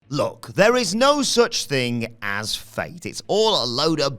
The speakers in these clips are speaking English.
Look, there is no such thing as fate. It's all a load of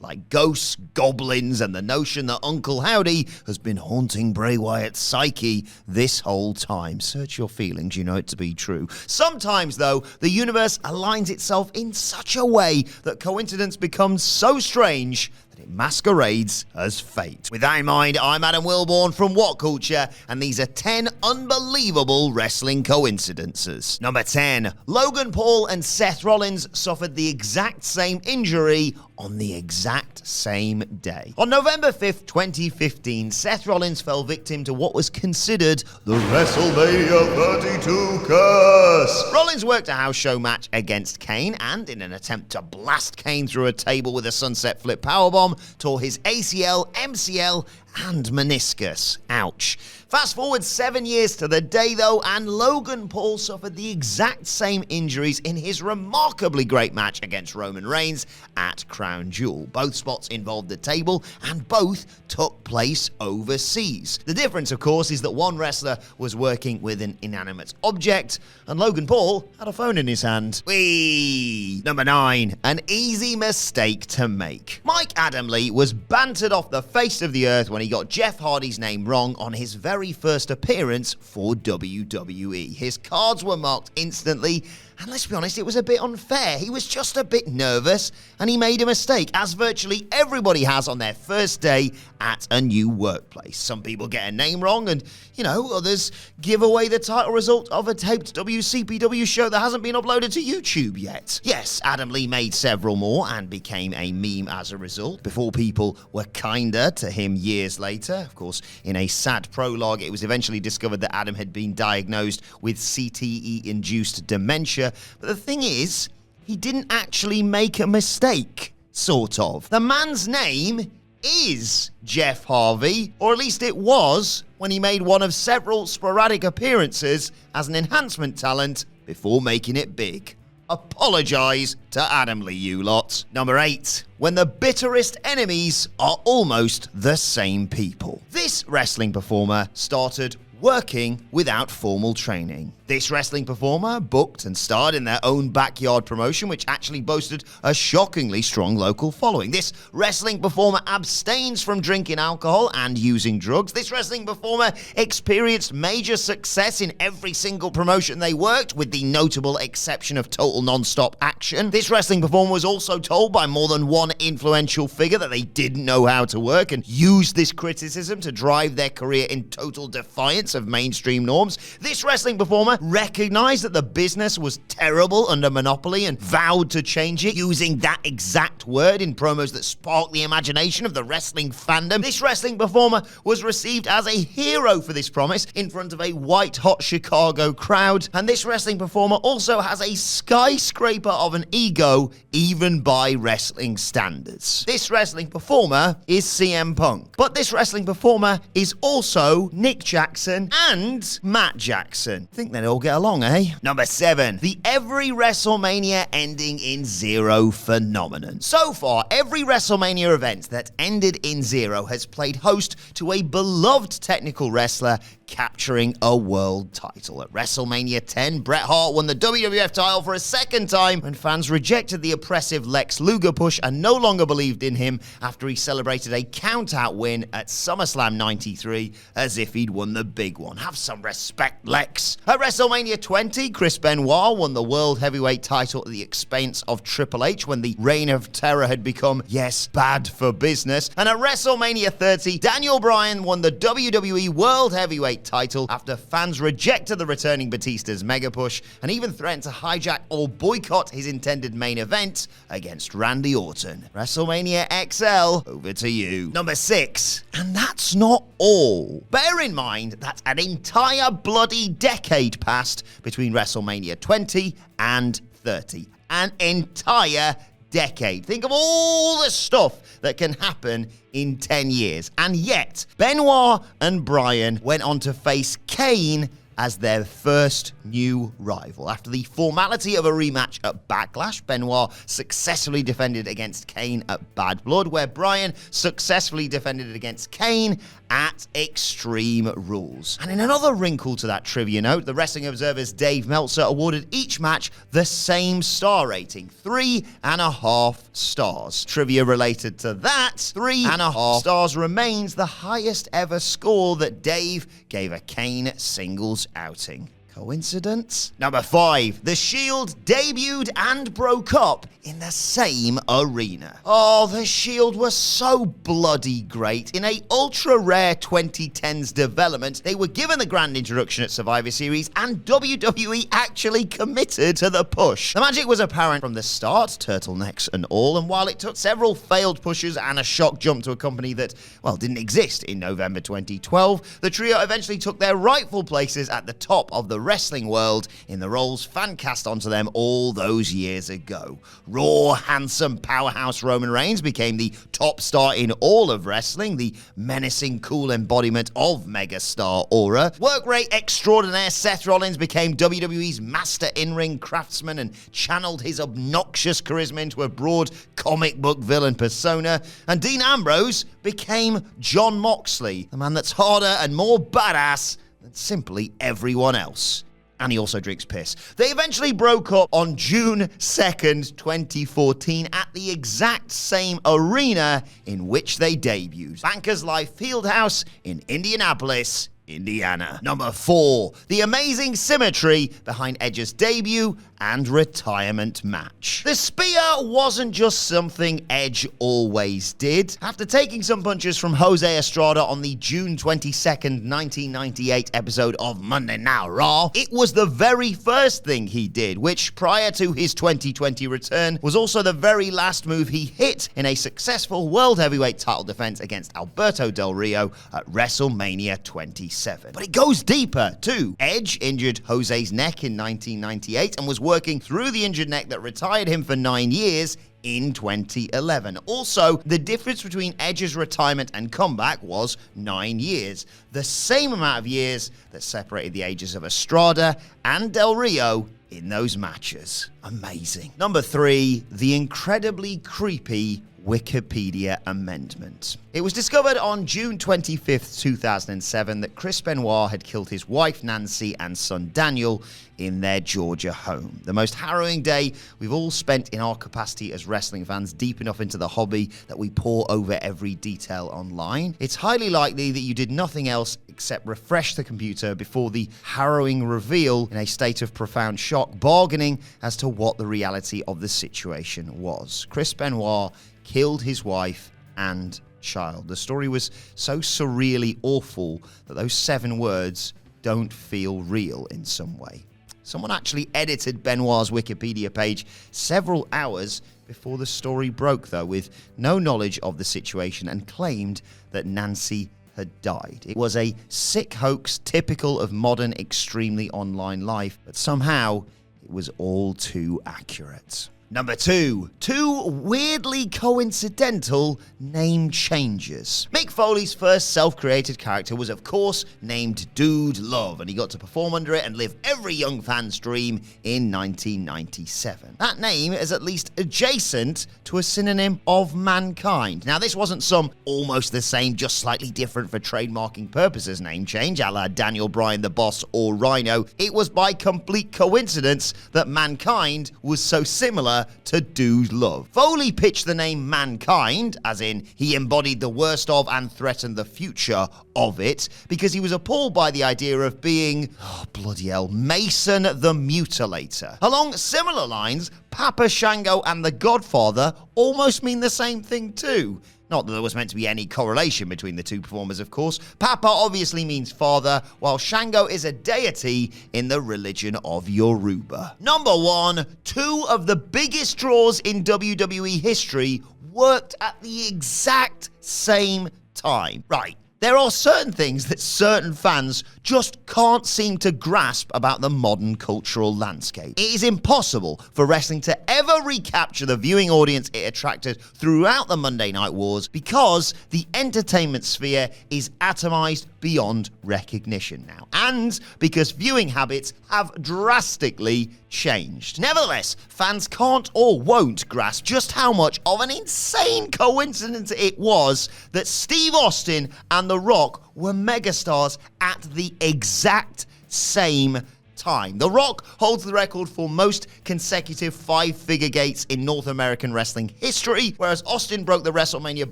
like ghosts, goblins, and the notion that Uncle Howdy has been haunting Bray Wyatt's psyche this whole time. Search your feelings, you know it to be true. Sometimes, though, the universe aligns itself in such a way that coincidence becomes so strange that it masquerades as fate. With that in mind, I'm Adam Wilborn from What Culture, and these are 10 unbelievable wrestling coincidences. Number 10. Logan Paul and Seth Rollins suffered the exact same injury on the exact same day. On November 5th, 2015, Seth Rollins fell victim to what was considered the WrestleMania 32 curse. Rollins worked a house show match against Kane, and in an attempt to blast Kane through a table with a sunset flip powerbomb, tore his ACL, MCL, and meniscus. Ouch. Fast forward 7 years to the day, though, and Logan Paul suffered the exact same injuries in his remarkably great match against Roman Reigns at Crown Jewel. Both spots involved the table, and both took place overseas. The difference, of course, is that one wrestler was working with an inanimate object, and Logan Paul had a phone in his hand. Whee! Number 9. An easy mistake to make. Mike Adamle was bantered off the face of the earth when he got Jeff Hardy's name wrong on his very first appearance for WWE. His cards were marked instantly, and let's be honest, it was a bit unfair. He was just a bit nervous, and he made a mistake, as virtually everybody has on their first day at a new workplace. Some people get a name wrong, and, others give away the title result of a taped WCPW show that hasn't been uploaded to YouTube yet. Yes, Adam Lee made several more and became a meme as a result, before people were kinder to him years later. Of course, in a sad prologue, it was eventually discovered that Adam had been diagnosed with CTE-induced dementia. But the thing is, he didn't actually make a mistake, sort of. The man's name is Jeff Harvey, or at least it was when he made one of several sporadic appearances as an enhancement talent before making it big. Apologize to Adam Lee, you lot. Number 8. When the bitterest enemies are almost the same people. This wrestling performer started working without formal training. This wrestling performer booked and starred in their own backyard promotion, which actually boasted a shockingly strong local following. This wrestling performer abstains from drinking alcohol and using drugs. This wrestling performer experienced major success in every single promotion they worked, with the notable exception of Total Nonstop Action. This wrestling performer was also told by more than one influential figure that they didn't know how to work, and used this criticism to drive their career in total defiance of mainstream norms. This wrestling performer recognized that the business was terrible under monopoly and vowed to change it, using that exact word in promos that sparked the imagination of the wrestling fandom. This wrestling performer was received as a hero for this promise in front of a white-hot Chicago crowd, and this wrestling performer also has a skyscraper of an ego, even by wrestling standards. This wrestling performer is CM Punk, but this wrestling performer is also Nick Jackson and Matt Jackson. I think they all get along, eh? Number 7. The every WrestleMania ending in 0 phenomenon. So far, every WrestleMania event that ended in 0 has played host to a beloved technical wrestler capturing a world title. At WrestleMania 10, Bret Hart won the WWF title for a second time when fans rejected the oppressive Lex Luger push and no longer believed in him after he celebrated a count-out win at SummerSlam 93 as if he'd won the big one. Have some respect, Lex. At WrestleMania 20, Chris Benoit won the World Heavyweight title at the expense of Triple H when the Reign of Terror had become, yes, bad for business. And at WrestleMania 30, Daniel Bryan won the WWE World Heavyweight title after fans rejected the returning Batista's mega push and even threatened to hijack or boycott his intended main event against Randy Orton. WrestleMania XL, over to you. Number 6. And that's not all. Bear in mind that an entire bloody decade passed between WrestleMania 20 and 30. An entire decade. Think of all the stuff that can happen in 10 years. And yet, Benoit and Bryan went on to face Kane as their first new rival. After the formality of a rematch at Backlash, Benoit successfully defended against Kane at Bad Blood, where Bryan successfully defended against Kane at Extreme Rules. And in another wrinkle to that trivia note, the Wrestling Observer's Dave Meltzer awarded each match the same star rating, 3.5 stars. Trivia related to that, 3.5 stars remains the highest ever score that Dave gave a Kane singles outing. Coincidence? Number 5. The Shield debuted and broke up in the same arena. Oh, the Shield was so bloody great. In a ultra-rare 2010s development, they were given the grand introduction at Survivor Series, and WWE actually committed to the push. The magic was apparent from the start, turtlenecks and all, and while it took several failed pushes and a shock jump to a company that, well, didn't exist in November 2012, the trio eventually took their rightful places at the top of the wrestling world in the roles fan cast onto them all those years ago. Raw, handsome powerhouse Roman Reigns became the top star in all of wrestling, the menacing, cool embodiment of megastar aura. Work rate extraordinaire Seth Rollins became WWE's master in-ring craftsman and channeled his obnoxious charisma into a broad comic book villain persona. And Dean Ambrose became Jon Moxley, the man that's harder and more badass than simply everyone else. And he also drinks piss. They eventually broke up on June 2nd, 2014 at the exact same arena in which they debuted, Bankers Life Fieldhouse in Indianapolis, Indiana. Number 4. The amazing symmetry behind Edge's debut and retirement match. The spear wasn't just something Edge always did. After taking some punches from Jose Estrada on the June 22nd, 1998 episode of Monday Night Raw, it was the very first thing he did, which prior to his 2020 return was also the very last move he hit in a successful World Heavyweight title defense against Alberto Del Rio at WrestleMania 27. But it goes deeper, too. Edge injured Jose's neck in 1998 and was working through the injured neck that retired him for 9 years in 2011. Also, the difference between Edge's retirement and comeback was 9 years, the same amount of years that separated the ages of Estrada and Del Rio in those matches. Amazing. Number 3, the incredibly creepy Wikipedia amendment. It was discovered on June 25th, 2007 that Chris Benoit had killed his wife Nancy and son Daniel in their Georgia home. The most harrowing day we've all spent in our capacity as wrestling fans, deep enough into the hobby that we pore over every detail online. It's highly likely that you did nothing else except refresh the computer before the harrowing reveal in a state of profound shock, bargaining as to what the reality of the situation was. Chris Benoit killed his wife and child. The story was so surreally awful that those 7 words don't feel real in some way. Someone actually edited Benoit's Wikipedia page several hours before the story broke, though, with no knowledge of the situation, and claimed that Nancy had died. It was a sick hoax typical of modern, extremely online life, but somehow it was all too accurate. Number 2, 2 weirdly coincidental name changes. Mick Foley's first self-created character was, of course, named Dude Love, and he got to perform under it and live every young fan's dream in 1997. That name is at least adjacent to a synonym of mankind. Now, this wasn't some almost the same, just slightly different for trademarking purposes name change, a la Daniel Bryan the Boss or Rhino. It was by complete coincidence that mankind was so similar to Dude Love. Foley pitched the name Mankind, as in he embodied the worst of and threatened the future of it, because he was appalled by the idea of being, oh bloody hell, Mason the Mutilator. Along similar lines, Papa Shango and the Godfather almost mean the same thing too. Not that there was meant to be any correlation between the two performers, of course. Papa obviously means father, while Shango is a deity in the religion of Yoruba. Number 1, 2 of the biggest draws in WWE history worked at the exact same time. Right. There are certain things that certain fans just can't seem to grasp about the modern cultural landscape. It is impossible for wrestling to ever recapture the viewing audience it attracted throughout the Monday Night Wars because the entertainment sphere is atomized beyond recognition now, and because viewing habits have drastically changed. Nevertheless, fans can't or won't grasp just how much of an insane coincidence it was that Steve Austin and The Rock were megastars at the exact same time. The Rock holds the record for most consecutive five-figure gates in North American wrestling history, whereas Austin broke the WrestleMania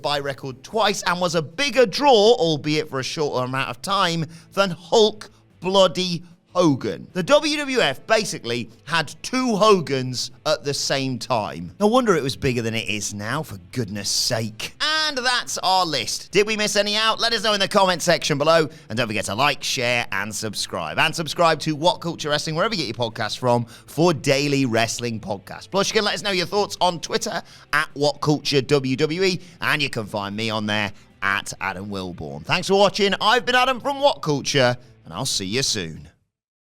buy record twice and was a bigger draw, albeit for a shorter amount of time, than Hulk bloody Hogan. The WWF basically had two Hogans at the same time. No wonder it was bigger than it is now, for goodness sake. And that's our list. Did we miss any out? Let us know in the comment section below. And don't forget to like, share, and subscribe. And subscribe to What Culture Wrestling, wherever you get your podcasts from, for daily wrestling podcasts. Plus, you can let us know your thoughts on Twitter at WhatCultureWWE. And you can find me on there at Adam Wilborn. Thanks for watching. I've been Adam from What Culture, and I'll see you soon.